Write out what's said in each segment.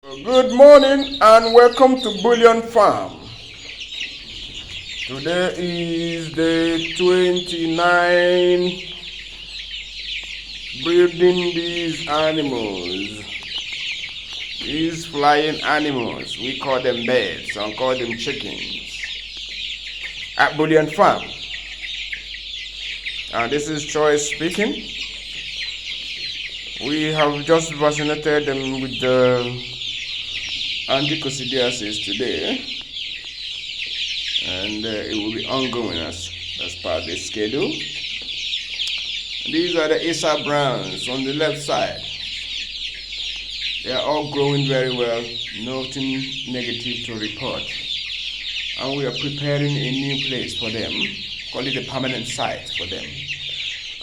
Good morning and welcome to Bullion Farm. Today is the 29 breeding these animals. These flying animals, we call them birds, some call them chickens. At Bullion Farm. And this is Choice speaking. We have just vaccinated them with the anti-coccidiasis today, and it will be ongoing as part of the schedule. These are the Asa Browns on the left side. They are all growing very well, nothing negative to report, and we are preparing a new place for them, call it a permanent site for them.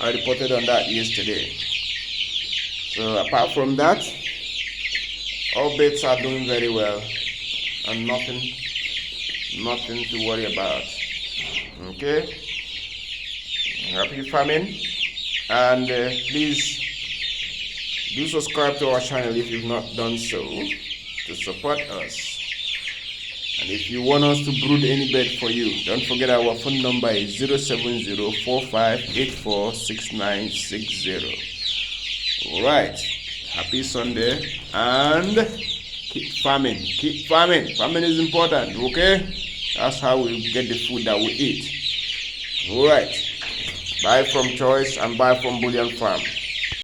I reported on that yesterday. So apart from that, all beds are doing very well and nothing to worry about. Okay, happy farming, and please do subscribe to our channel if you've not done so to support us. And if you want us to brood any bed for you, don't forget our phone number is 07045846960. All right, happy Sunday, and keep farming. Keep farming. Farming is important, okay? That's how we get the food that we eat. All right. Bye from Choice and bye from Bullion Farm.